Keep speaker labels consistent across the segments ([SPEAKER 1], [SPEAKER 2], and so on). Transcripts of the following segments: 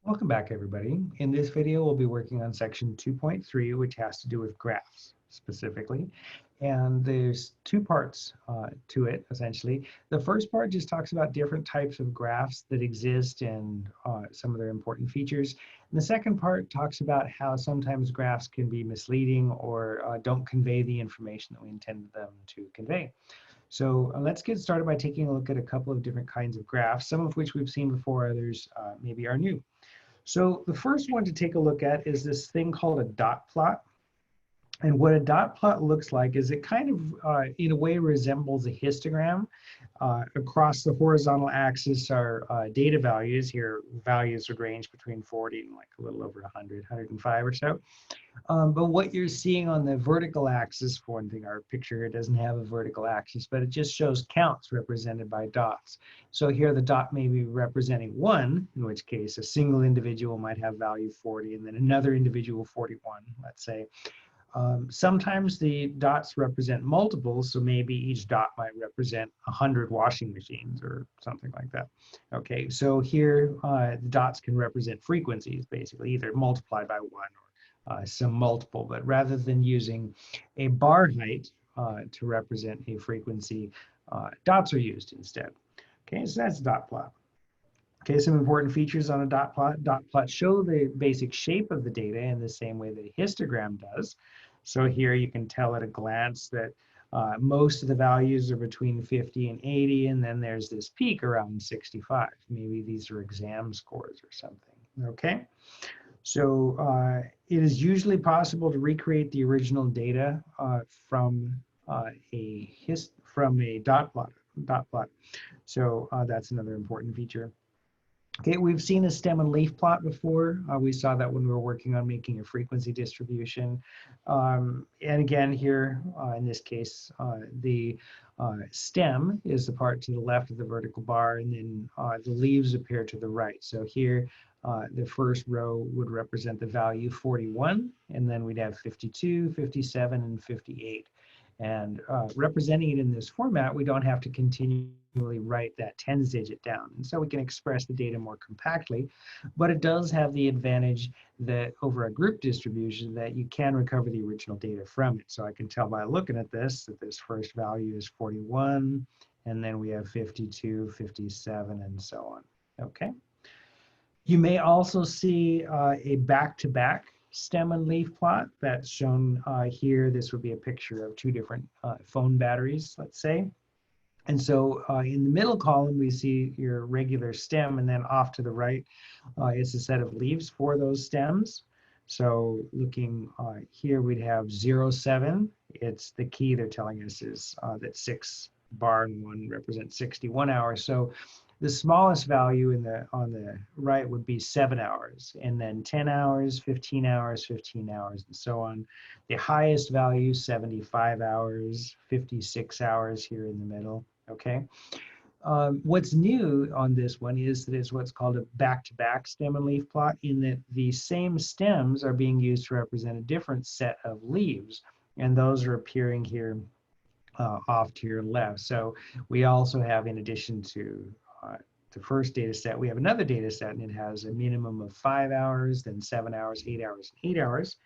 [SPEAKER 1] Welcome back, everybody. In this video, we'll be working on section 2.3, which has to do with graphs specifically. And there's two parts to it, essentially. The first part just talks about different types of graphs that exist and some of their important features. And the second part talks about how sometimes graphs can be misleading or don't convey the information that we intended them to convey. So let's get started by taking a look at a couple of different kinds of graphs, some of which we've seen before, others maybe are new. So the first one to take a look at is this thing called a dot plot. And what a dot plot looks like is it kind of, in a way, resembles a histogram. Across the horizontal axis are data values. Here, values would range between 40 and like a little over 100, 105 or so. But what you're seeing on the vertical axis, for one thing, our picture here doesn't have a vertical axis, but it just shows counts represented by dots. So here the dot may be representing 1, in which case a single individual might have value 40, and then another individual 41, let's say. Sometimes the dots represent multiples, so maybe each dot might represent 100 washing machines or something like that. Okay, so here the dots can represent frequencies, basically, either multiplied by 1 or some multiple, but rather than using a bar height to represent a frequency, dots are used instead. Okay, so that's dot plot. Okay, some important features on a dot plot. Dot plots show the basic shape of the data in the same way that a histogram does. So here you can tell at a glance that most of the values are between 50 and 80, and then there's this peak around 65. Maybe these are exam scores or something, okay? So it is usually possible to recreate the original data from a dot plot. So that's another important feature. Okay, we've seen a stem and leaf plot before. We saw that when we were working on making a frequency distribution. And again, here in this case, the stem is the part to the left of the vertical bar, and then the leaves appear to the right. So here, the first row would represent the value 41, and then we'd have 52, 57, and 58. And representing it in this format, we don't have to continually write that tens digit down. And so we can express the data more compactly, but it does have the advantage that over a group distribution that you can recover the original data from it. So I can tell by looking at this that this first value is 41, and then we have 52, 57, and so on. Okay. You may also see a back-to-back stem and leaf plot that's shown here. This would be a picture of two different phone batteries, let's say. And so in the middle column, we see your regular stem, and then off to the right is a set of leaves for those stems. So looking here, we'd have 07. It's the key they're telling us is that 6 bar and 1 represents 61 hours. So the smallest value on the right would be 7 hours, and then 10 hours, 15 hours, 15 hours, and so on. The highest value, 75 hours, 56 hours here in the middle, okay? What's new on this one is that it's what's called a back-to-back stem and leaf plot, in that the same stems are being used to represent a different set of leaves, and those are appearing here off to your left. So we also have, in addition to the first data set, we have another data set, and it has a minimum of 5 hours, then 7 hours, 8 hours, and 8 hours.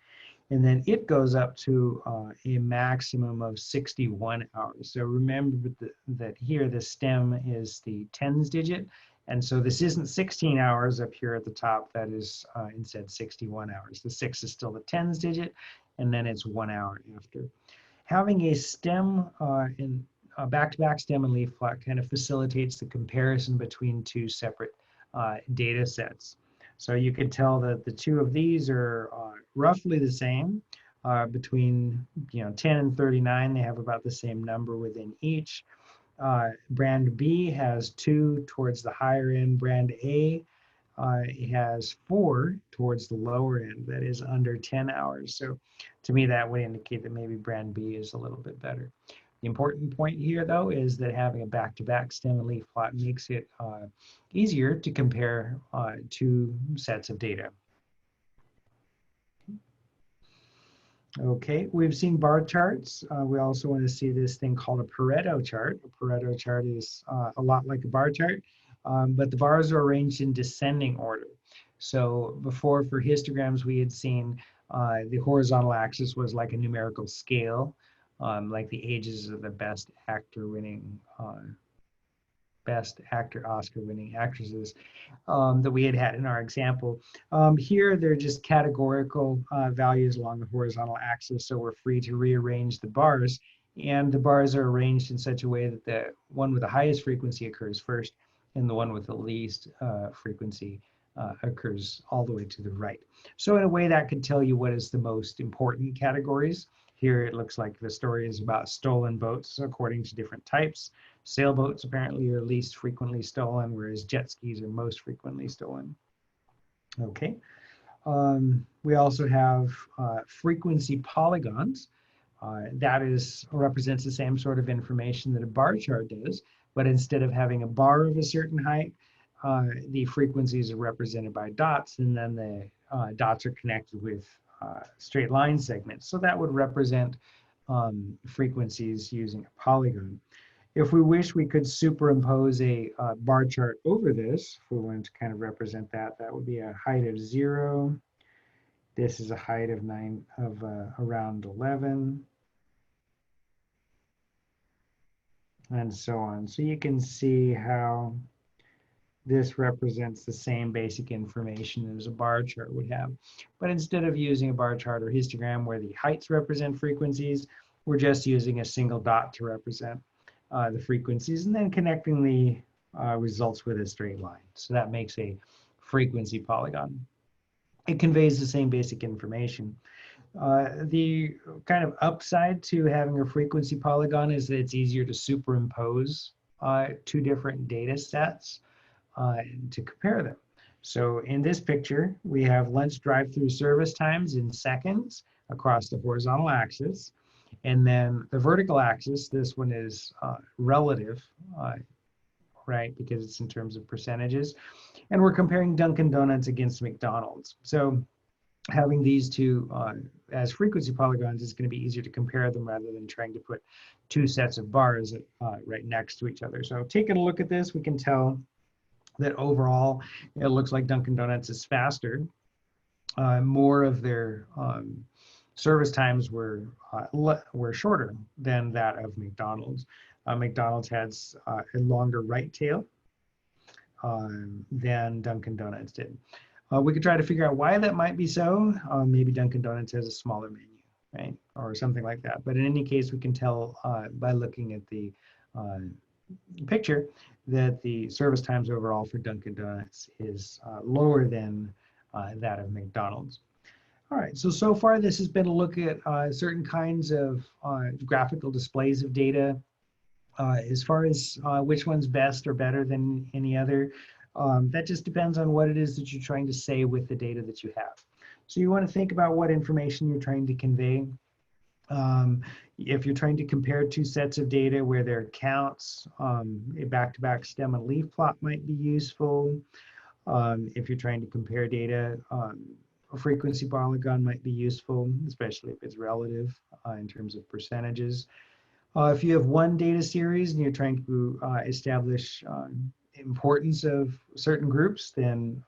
[SPEAKER 1] And then it goes up to a maximum of 61 hours. So remember that here the stem is the tens digit. And so this isn't 16 hours up here at the top, that is instead 61 hours. The 6 is still the tens digit, and then it's 1 hour after. Having a stem in a back-to-back stem and leaf plot kind of facilitates the comparison between two separate data sets. So you can tell that the two of these are roughly the same. Between 10 and 39, they have about the same number within each. Brand B has 2 towards the higher end. Brand A has 4 towards the lower end, that is under 10 hours. So to me, that would indicate that maybe brand B is a little bit better. The important point here, though, is that having a back-to-back stem and leaf plot makes it easier to compare two sets of data. Okay, we've seen bar charts. We also want to see this thing called a Pareto chart. A Pareto chart is a lot like a bar chart, but the bars are arranged in descending order. So before, for histograms, we had seen the horizontal axis was like a numerical scale, like the ages of the best actor Oscar winning actresses that we had had in our example. Here, they're just categorical values along the horizontal axis, so we're free to rearrange the bars. And the bars are arranged in such a way that the one with the highest frequency occurs first, and the one with the least frequency occurs all the way to the right. So in a way, that could tell you what is the most important categories. Here, it looks like the story is about stolen boats according to different types. Sailboats apparently are least frequently stolen, whereas jet skis are most frequently stolen. Okay. We also have frequency polygons. That represents the same sort of information that a bar chart does, but instead of having a bar of a certain height, the frequencies are represented by dots, and then the dots are connected with straight line segments. So that would represent frequencies using a polygon. If we wish, we could superimpose a bar chart over this. If we wanted to kind of represent that, that would be a height of 0. This is a height of around 11, and so on. So you can see how this represents the same basic information as a bar chart would have. But instead of using a bar chart or histogram where the heights represent frequencies, we're just using a single dot to represent the frequencies, and then connecting the results with a straight line. So that makes a frequency polygon. It conveys the same basic information. The kind of upside to having a frequency polygon is that it's easier to superimpose two different data sets to compare them. So in this picture, we have lunch drive-through service times in seconds across the horizontal axis. And then the vertical axis, this one is relative, right, because it's in terms of percentages. And we're comparing Dunkin' Donuts against McDonald's. So having these two as frequency polygons is going to be easier to compare them rather than trying to put two sets of bars right next to each other. So taking a look at this, we can tell that overall, it looks like Dunkin' Donuts is faster. More of their service times were shorter than that of McDonald's. McDonald's has a longer right tail than Dunkin' Donuts did. We could try to figure out why that might be so. Maybe Dunkin' Donuts has a smaller menu, right? Or something like that. But in any case, we can tell by looking at the picture that the service times overall for Dunkin' Donuts is lower than that of McDonald's. All right, so far this has been a look at certain kinds of graphical displays of data. As far as which one's best or better than any other, that just depends on what it is that you're trying to say with the data that you have. So you want to think about what information you're trying to convey. If you're trying to compare two sets of data where there are counts, a back-to-back stem and leaf plot might be useful. If you're trying to compare data, a frequency polygon might be useful, especially if it's relative in terms of percentages. If you have one data series and you're trying to establish importance of certain groups, then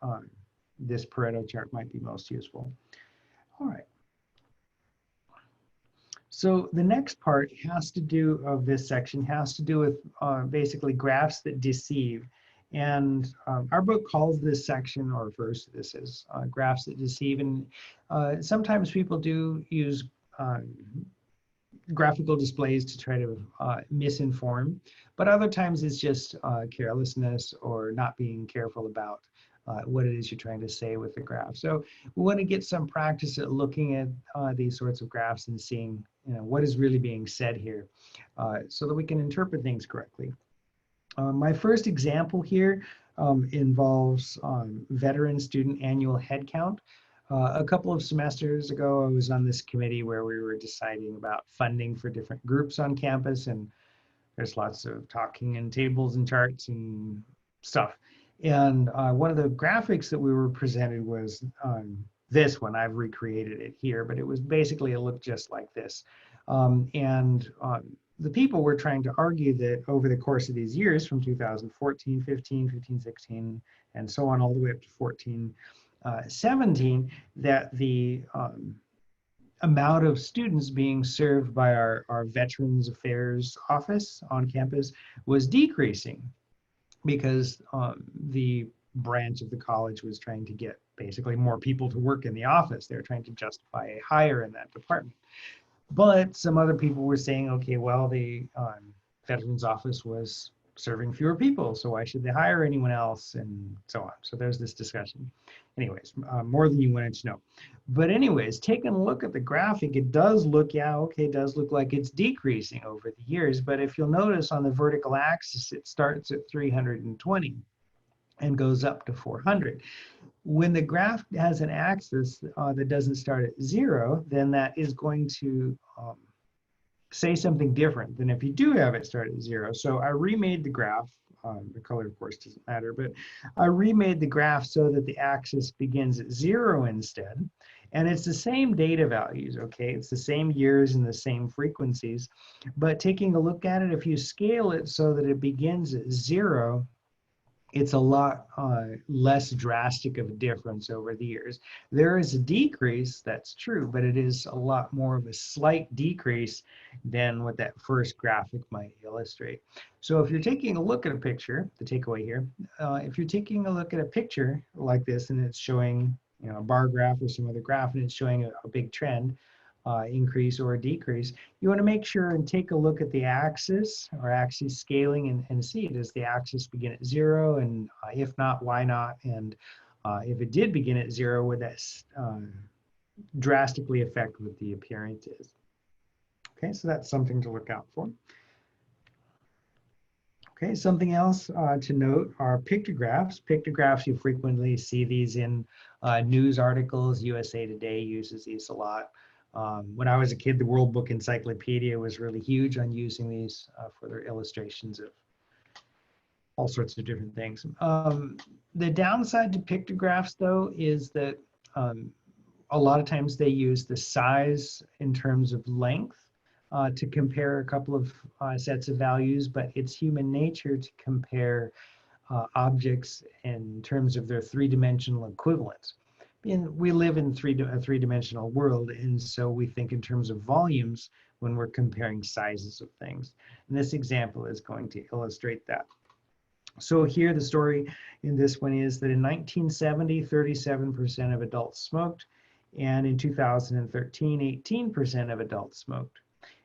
[SPEAKER 1] this Pareto chart might be most useful. All right. So the next part of this section has to do with basically graphs that deceive. And our book calls this section, or refers to this as graphs that deceive. And sometimes people do use graphical displays to try to misinform, but other times it's just carelessness or not being careful about what it is you're trying to say with the graph. So we want to get some practice at looking at these sorts of graphs and seeing what is really being said here so that we can interpret things correctly. My first example here involves veteran student annual headcount. A couple of semesters ago, I was on this committee where we were deciding about funding for different groups on campus, and there's lots of talking and tables and charts and stuff. And one of the graphics that we were presented was this one. I've recreated it here, but it was basically, it looked just like this. The people were trying to argue that over the course of these years, from 2014, 15, 16, and so on, all the way up to 14, 17 that the amount of students being served by our Veterans Affairs office on campus was decreasing because the branch of the college was trying to get basically more people to work in the office. They're trying to justify a hire in that department. But some other people were saying, okay, well, the Veterans Office was serving fewer people, so why should they hire anyone else, and so on. So there's this discussion. Anyways, more than you wanted to know. But anyways, taking a look at the graphic, it does look, yeah, okay, it does look like it's decreasing over the years. But if you'll notice on the vertical axis, it starts at 320 and goes up to 400. When the graph has an axis that doesn't start at 0, then that is going to say something different than if you do have it start at 0. So I remade the graph. The color, of course, doesn't matter, but I remade the graph so that the axis begins at 0 instead. And it's the same data values, okay? It's the same years and the same frequencies. But taking a look at it, if you scale it so that it begins at 0, it's a lot less drastic of a difference over the years. There is a decrease, that's true, but it is a lot more of a slight decrease than what that first graphic might illustrate. So if you're taking a look at a picture, the takeaway here, if you're taking a look at a picture like this and it's showing, you know, a bar graph or some other graph and it's showing a big trend, increase or a decrease, you want to make sure and take a look at the axis or axis scaling and see, does the axis begin at 0? And if not, why not? And if it did begin at 0, would that drastically affect what the appearance is? Okay, so that's something to look out for. Okay, something else to note are pictographs. Pictographs, you frequently see these in news articles. USA Today uses these a lot. When I was a kid, the World Book Encyclopedia was really huge on using these for their illustrations of all sorts of different things. The downside to pictographs, though, is that a lot of times they use the size in terms of length to compare a couple of sets of values, but it's human nature to compare objects in terms of their three-dimensional equivalents. And we live in a three-dimensional world, and so we think in terms of volumes when we're comparing sizes of things. And this example is going to illustrate that. So here the story in this one is that in 1970, 37% of adults smoked, and in 2013, 18% of adults smoked.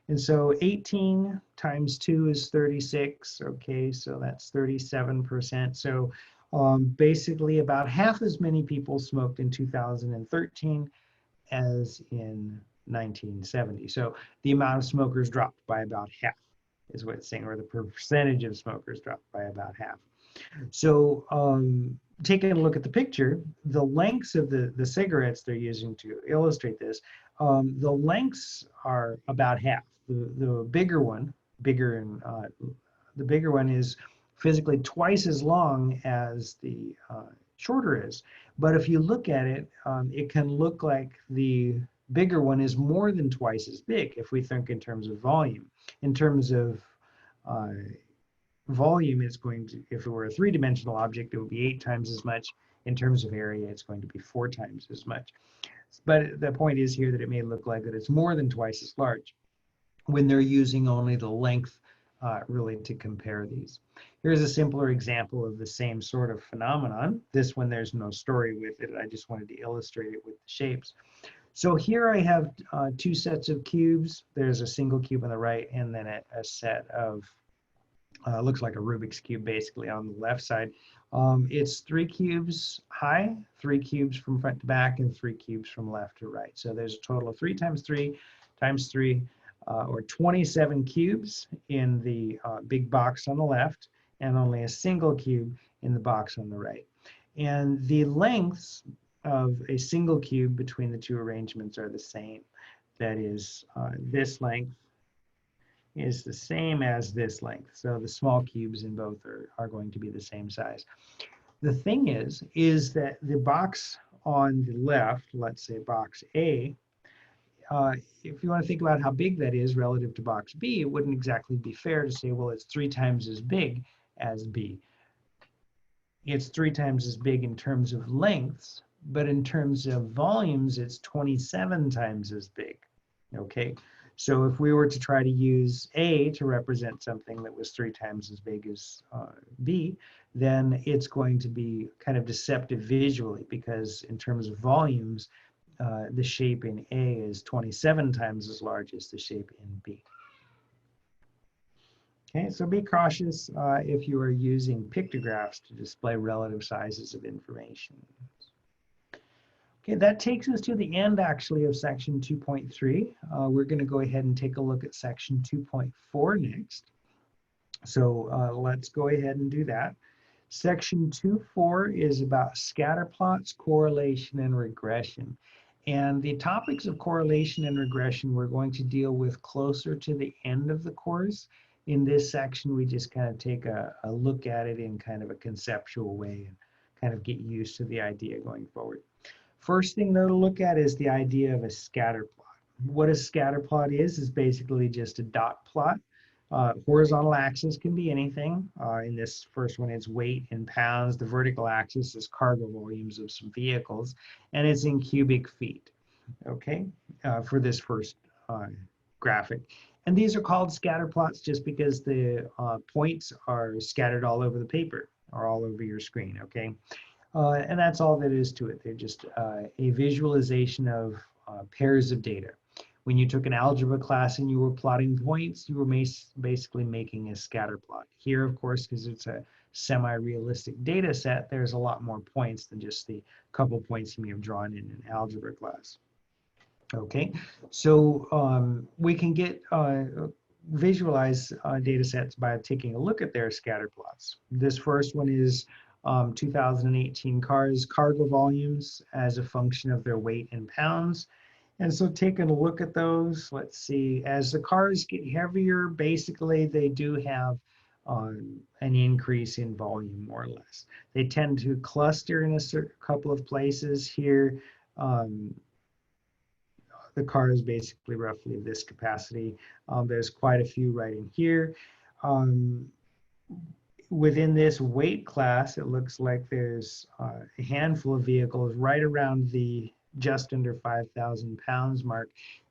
[SPEAKER 1] And so 18 times 2 is 36, okay, so that's 37%. So basically about half as many people smoked in 2013 as in 1970. So the amount of smokers dropped by about half is what it's saying, or the percentage of smokers dropped by about half. So taking a look at the picture, the lengths of the cigarettes they're using to illustrate this, the lengths are about half. The bigger one, the bigger one is physically twice as long as the shorter is. But if you look at it, it can look like the bigger one is more than twice as big if we think in terms of volume. In terms of volume, it's going to, if it were a three-dimensional object, it would be 8 times as much. In terms of area, it's going to be 4 times as much. But the point is here that it may look like that it's more than twice as large when they're using only the length really to compare these. Here's a simpler example of the same sort of phenomenon. This one, there's no story with it. I just wanted to illustrate it with the shapes. So here I have 2 sets of cubes. There's a single cube on the right, and then a set of, looks like a Rubik's Cube basically on the left side. It's 3 cubes high, 3 cubes from front to back, and 3 cubes from left to right. So there's a total of 3 times 3 times 3, or 27 cubes in the big box on the left, and only a single cube in the box on the right. And the lengths of a single cube between the 2 arrangements are the same. That is, this length is the same as this length. So the small cubes in both are going to be the same size. The thing is that the box on the left, let's say box A, if you want to think about how big that is relative to box B, it wouldn't exactly be fair to say, well, it's 3 times as big as B. It's 3 times as big in terms of lengths, but in terms of volumes, it's 27 times as big. Okay, so if we were to try to use A to represent something that was 3 times as big as B, then it's going to be kind of deceptive visually, because in terms of volumes, the shape in A is 27 times as large as the shape in B. Okay, so be cautious if you are using pictographs to display relative sizes of information. Okay, that takes us to the end actually of section 2.3. We're going to go ahead and take a look at section 2.4 next. So let's go ahead and do that. Section 2.4 is about scatterplots, correlation, and regression. And the topics of correlation and regression we're going to deal with closer to the end of the course. In this section, we just kind of take a look at it in kind of a conceptual way and kind of get used to the idea going forward. First thing though to look at is the idea of a scatter plot. What a scatter plot is basically just a dot plot. Horizontal axis can be anything. In this first one, it's weight in pounds. The vertical axis is cargo volumes of some vehicles, and it's in cubic feet, okay, for this first graphic. And these are called scatter plots just because the points are scattered all over the paper or all over your screen, okay? And that's all that is to it. They're just a visualization of pairs of data. When you took an algebra class and you were plotting points, you were basically making a scatter plot. Here, of course, because it's a semi-realistic data set, there's a lot more points than just the couple points you may have drawn in an algebra class. Okay, so we can get visualize data sets by taking a look at their scatter plots. This first one is 2018 cars cargo volumes as a function of their weight in pounds. And so taking a look at those, let's see, as the cars get heavier, basically they do have an increase in volume, more or less. They tend to cluster in a couple of places here. The car is basically roughly this capacity. There's quite a few right in here. Within this weight class, it looks like there's a handful of vehicles right around the just under 5,000 pounds mark,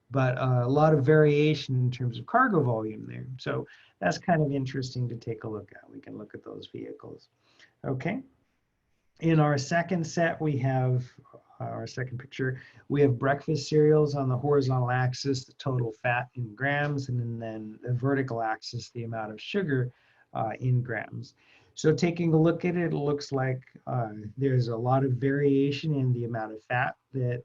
[SPEAKER 1] but a lot of variation in terms of cargo volume there. So that's kind of interesting to take a look at. We can look at those vehicles. Okay. In our second set, we have our second picture, we have breakfast cereals on the horizontal axis, the total fat in grams, and then the vertical axis, the amount of sugar in grams. So taking a look at it, it looks like there's a lot of variation in the amount of fat that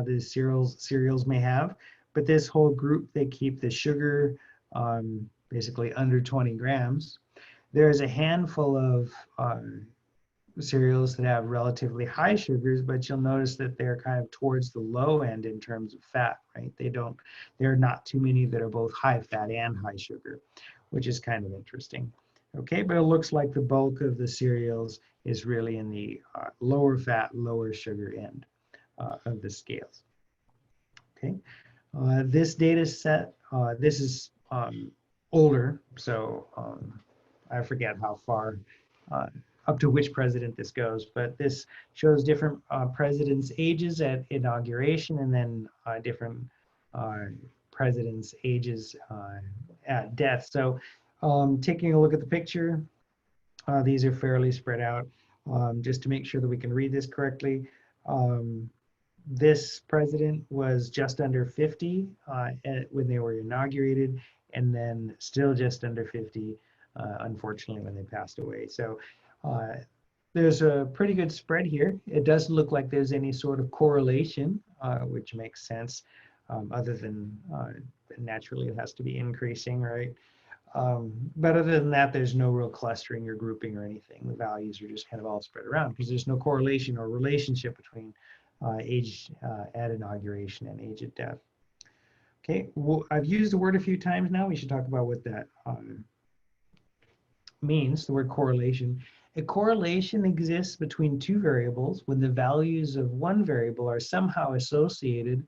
[SPEAKER 1] the cereals may have, but this whole group, they keep the sugar basically under 20 grams. There's a handful of cereals that have relatively high sugars, but you'll notice that they're kind of towards the low end in terms of fat, right? There are not too many that are both high fat and high sugar, which is kind of interesting. Okay, but it looks like the bulk of the cereals is really in the lower fat, lower sugar end of the scales. Okay, this data set, this is older, so I forget how far up to which president this goes, but this shows different presidents' ages at inauguration and then different presidents' ages at death. So taking a look at the picture, these are fairly spread out. Just to make sure that we can read this correctly, this president was just under 50 when they were inaugurated, and then still just under 50, unfortunately, when they passed away. So there's a pretty good spread here. It doesn't look like there's any sort of correlation, which makes sense, other than naturally it has to be increasing, right? But other than that, there's no real clustering or grouping or anything. The values are just kind of all spread around because there's no correlation or relationship between age at inauguration and age at death. Okay, well, I've used the word a few times now. We should talk about what that means, the word correlation. A correlation exists between two variables when the values of one variable are somehow associated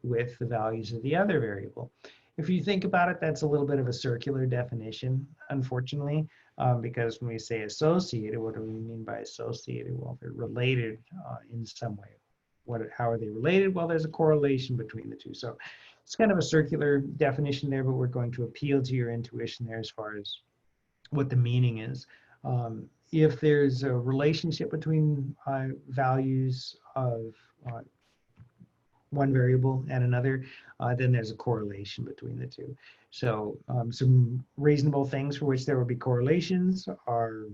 [SPEAKER 1] with the values of the other variable. If you think about it, that's a little bit of a circular definition, unfortunately. because when we say associated, what do we mean by associated? Well, they're related in some way. How are they related? Well, there's a correlation between the two. So it's kind of a circular definition there, but we're going to appeal to your intuition there as far as what the meaning is. If there's a relationship between values of one variable and another, then there's a correlation between the two. So some reasonable things for which there will be correlations are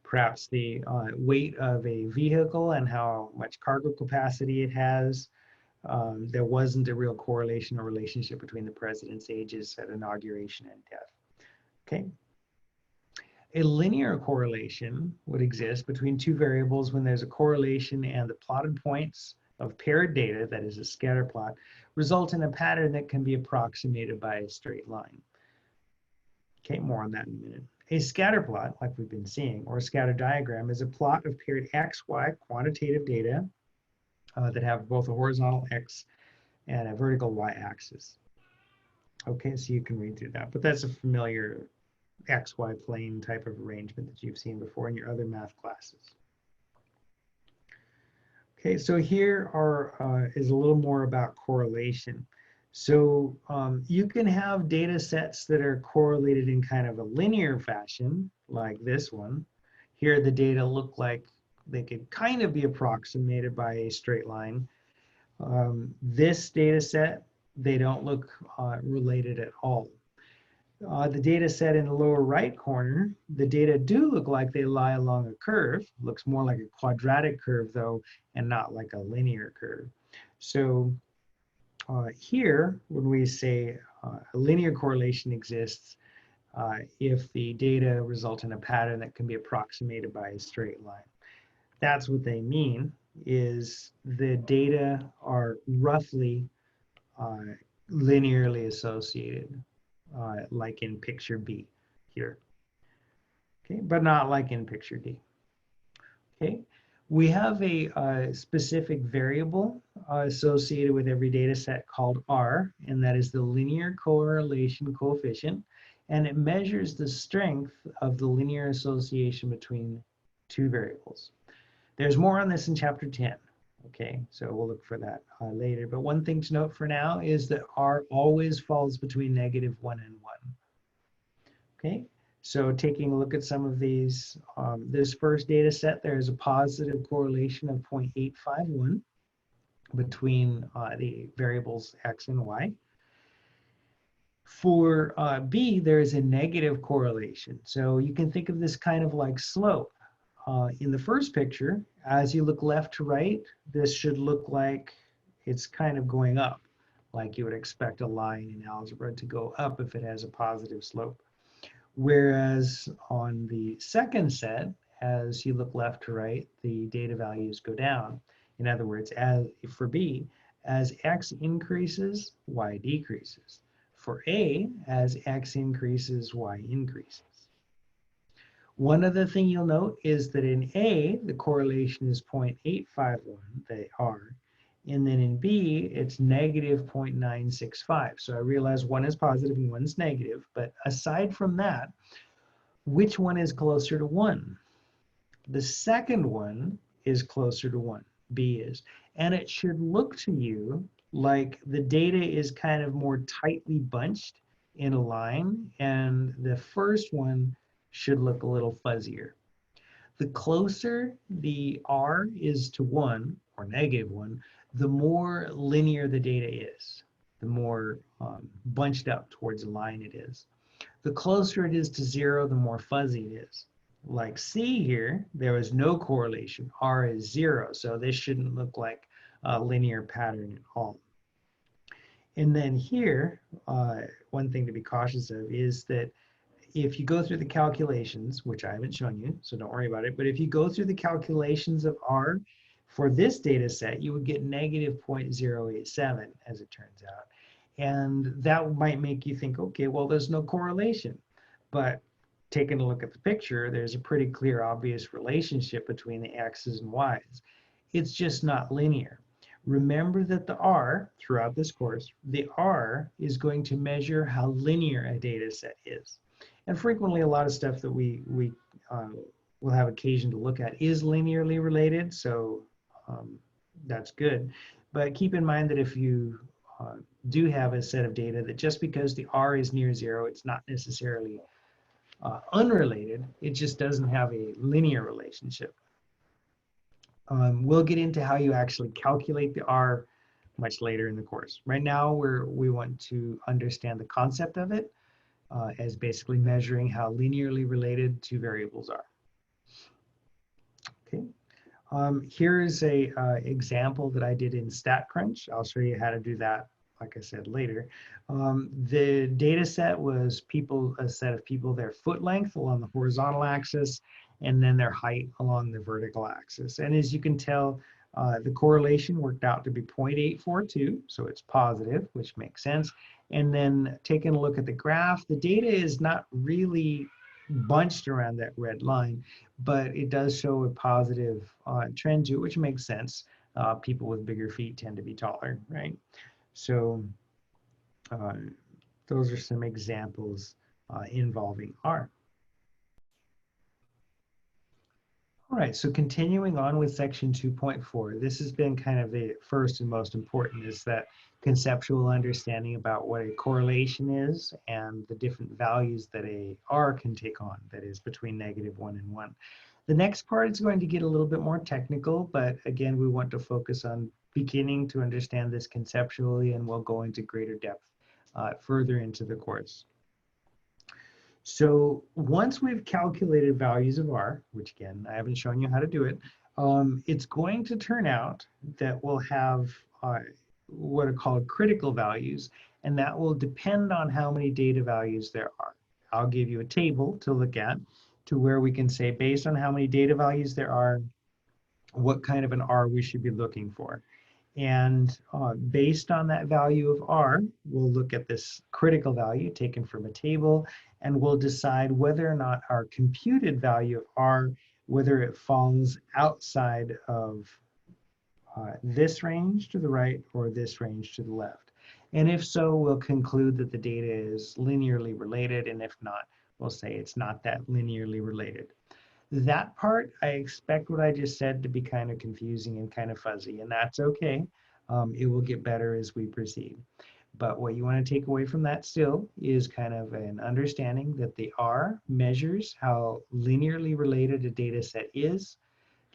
[SPEAKER 1] perhaps the weight of a vehicle and how much cargo capacity it has. There wasn't a real correlation or relationship between the president's ages at inauguration and death. Okay. A linear correlation would exist between two variables when there's a correlation and the plotted points of paired data, that is a scatter plot, result in a pattern that can be approximated by a straight line. Okay, more on that in a minute. A scatter plot, like we've been seeing, or a scatter diagram, is a plot of paired x, y quantitative data that have both a horizontal x and a vertical y axis. Okay, so you can read through that, but that's a familiar XY plane type of arrangement that you've seen before in your other math classes. Okay, so here is a little more about correlation. So you can have data sets that are correlated in kind of a linear fashion, like this one. Here the data look like they could kind of be approximated by a straight line. This data set, they don't look related at all. The data set in the lower right corner, the data do look like they lie along a curve. Looks more like a quadratic curve though, and not like a linear curve. So here, when we say a linear correlation exists, if the data result in a pattern that can be approximated by a straight line. That's what they mean, is the data are roughly linearly associated. Like in picture B here, okay, but not like in picture D. Okay, we have a specific variable associated with every data set called R, and that is the linear correlation coefficient, and it measures the strength of the linear association between two variables. There's more on this in chapter 10. Okay, so we'll look for that later. But one thing to note for now is that R always falls between -1 and 1. Okay, so taking a look at some of these, this first data set, there is a positive correlation of 0.851 between the variables X and Y. For B, there is a negative correlation. So you can think of this kind of like slope. In the first picture, as you look left to right, this should look like it's kind of going up, like you would expect a line in algebra to go up if it has a positive slope. Whereas on the second set, as you look left to right, the data values go down. In other words, for B, as X increases, Y decreases. For A, as X increases, Y increases. One other thing you'll note is that in A, the correlation is 0.851, they are, and then in B, it's -0.965. So I realize one is positive and one's negative, but aside from that, which one is closer to 1? The second one is closer to 1, B is, and it should look to you like the data is kind of more tightly bunched in a line, and the first one should look a little fuzzier. The closer the R is to 1 or -1, the more linear the data is, the more bunched up towards a line it is. The closer it is to 0, the more fuzzy it is. Like C here, there is no correlation. R is 0, so this shouldn't look like a linear pattern at all. And then here, one thing to be cautious of is that if you go through the calculations, which I haven't shown you, so don't worry about it, but if you go through the calculations of R for this data set, you would get -0.087, as it turns out. And that might make you think, okay, well, there's no correlation. But taking a look at the picture, there's a pretty clear, obvious relationship between the X's and Y's. It's just not linear. Remember that the R, throughout this course, the R is going to measure how linear a data set is. And frequently, a lot of stuff that we will have occasion to look at is linearly related, so that's good. But keep in mind that if you do have a set of data that just because the R is near 0, it's not necessarily unrelated, it just doesn't have a linear relationship. We'll get into how you actually calculate the R much later in the course. Right now, we want to understand the concept of it as basically measuring how linearly related two variables are. Okay. Here's a example that I did in StatCrunch. I'll show you how to do that, like I said, later. The data set was a set of people, their foot length along the horizontal axis, and then their height along the vertical axis. And as you can tell, the correlation worked out to be 0.842, so it's positive, which makes sense. And then taking a look at the graph, the data is not really bunched around that red line, but it does show a positive trend to it, which makes sense. People with bigger feet tend to be taller, right? So those are some examples involving R. All right, so continuing on with section 2.4, this has been kind of the first and most important, is that conceptual understanding about what a correlation is and the different values that a R can take on, that is between -1 and 1. The next part is going to get a little bit more technical, but again, we want to focus on beginning to understand this conceptually, and we'll go into greater depth further into the course. So once we've calculated values of R, which again, I haven't shown you how to do it, it's going to turn out that we'll have what are called critical values, and that will depend on how many data values there are. I'll give you a table to look at to where we can say, based on how many data values there are, what kind of an R we should be looking for. And based on that value of R, we'll look at this critical value taken from a table, and we'll decide whether or not our computed value of R, whether it falls outside of this range to the right or this range to the left. And if so, we'll conclude that the data is linearly related, and if not, we'll say it's not that linearly related. That part, I expect what I just said to be kind of confusing and kind of fuzzy, and that's okay. It will get better as we proceed. But what you want to take away from that still is kind of an understanding that the R measures how linearly related a data set is.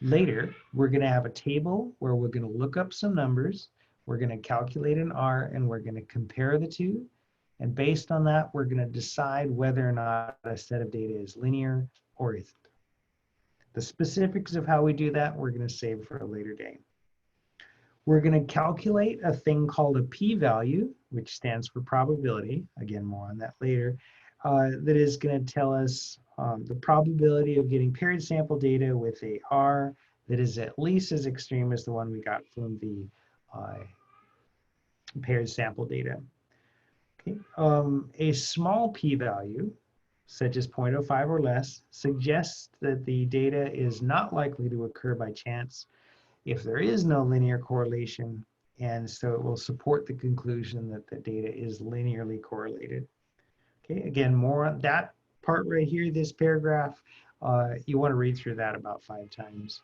[SPEAKER 1] Later, we're going to have a table where we're going to look up some numbers, we're going to calculate an R, and we're going to compare the two. And based on that, we're going to decide whether or not a set of data is linear or isn't. The specifics of how we do that, we're going to save for a later day. We're going to calculate a thing called a p-value, which stands for probability. Again, more on that later. That is going to tell us the probability of getting paired sample data with a R that is at least as extreme as the one we got from the paired sample data. Okay. A small p-value, such as 0.05 or less, suggests that the data is not likely to occur by chance if there is no linear correlation, and so it will support the conclusion that the data is linearly correlated. Okay, again, more on that part right here, this paragraph, you want to read through that about 5 times,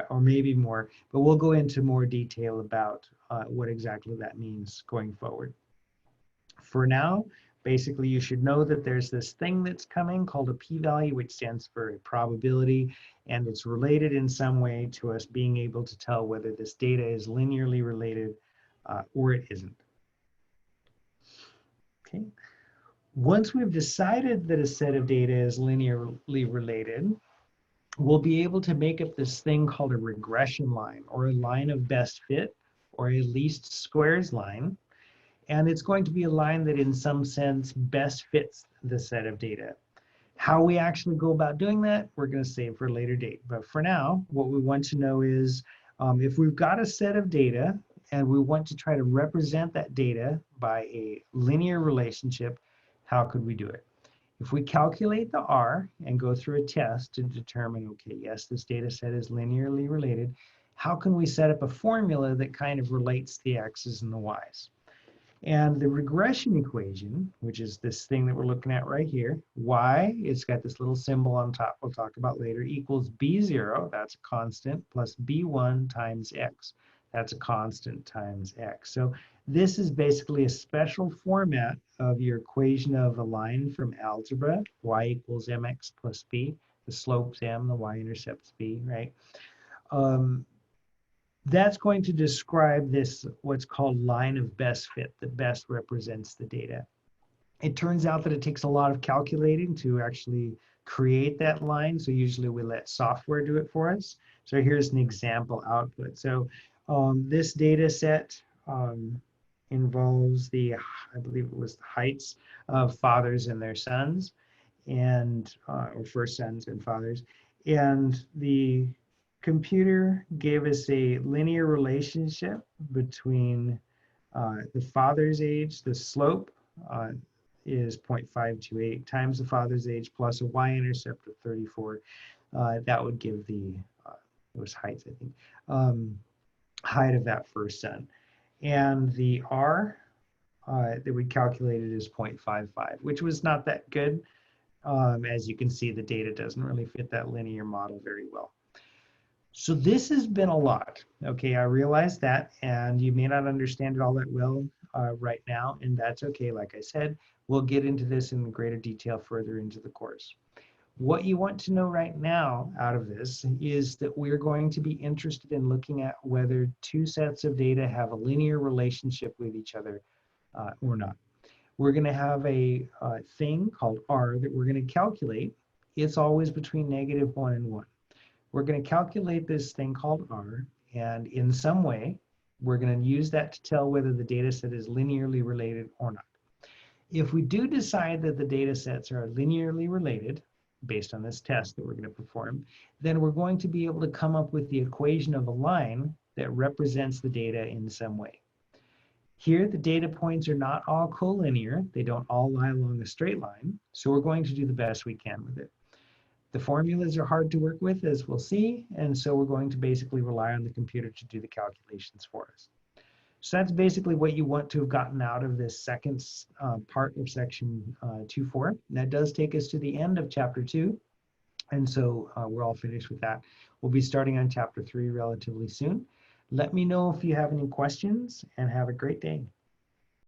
[SPEAKER 1] or maybe more, but we'll go into more detail about what exactly that means going forward. For now, basically, you should know that there's this thing that's coming called a p-value, which stands for a probability, and it's related in some way to us being able to tell whether this data is linearly related or it isn't. Okay. Once we've decided that a set of data is linearly related, we'll be able to make up this thing called a regression line, or a line of best fit, or a least squares line. And it's going to be a line that in some sense best fits the set of data. How we actually go about doing that, we're going to save for a later date. But for now, what we want to know is if we've got a set of data and we want to try to represent that data by a linear relationship, how could we do it? If we calculate the R and go through a test to determine, okay, yes, this data set is linearly related, how can we set up a formula that kind of relates the X's and the Y's? And the regression equation, which is this thing that we're looking at right here, y, it's got this little symbol on top we'll talk about later, equals b0, that's a constant, plus b1 times x. That's a constant times x. So this is basically a special format of your equation of a line from algebra, y equals mx plus b. The slope's m, the y-intercept's b, right? That's going to describe this, what's called line of best fit, that best represents the data. It turns out that it takes a lot of calculating to actually create that line. So usually we let software do it for us. So here's an example output. So this data set involves I believe it was the heights of fathers and their sons, and or first sons and fathers. And the computer gave us a linear relationship between the father's age, the slope is 0.528 times the father's age plus a y-intercept of 34. That would give it was height, I think, height of that first son. And the r that we calculated is 0.55, which was not that good. As you can see, the data doesn't really fit that linear model very well. So this has been a lot. Okay, I realize that, and you may not understand it all that well right now, and that's okay. Like I said, we'll get into this in greater detail further into the course. What you want to know right now out of this is that we're going to be interested in looking at whether two sets of data have a linear relationship with each other or not. We're going to have a thing called R that we're going to calculate. It's always between -1 and 1. We're going to calculate this thing called R, and in some way, we're going to use that to tell whether the data set is linearly related or not. If we do decide that the data sets are linearly related, based on this test that we're going to perform, then we're going to be able to come up with the equation of a line that represents the data in some way. Here, the data points are not all collinear. They don't all lie along a straight line, so we're going to do the best we can with it. The formulas are hard to work with, as we'll see, and so we're going to basically rely on the computer to do the calculations for us. So that's basically what you want to have gotten out of this second part of section 2.4. That does take us to the end of chapter 2, and so we're all finished with that. We'll be starting on chapter 3 relatively soon. Let me know if you have any questions, and have a great day.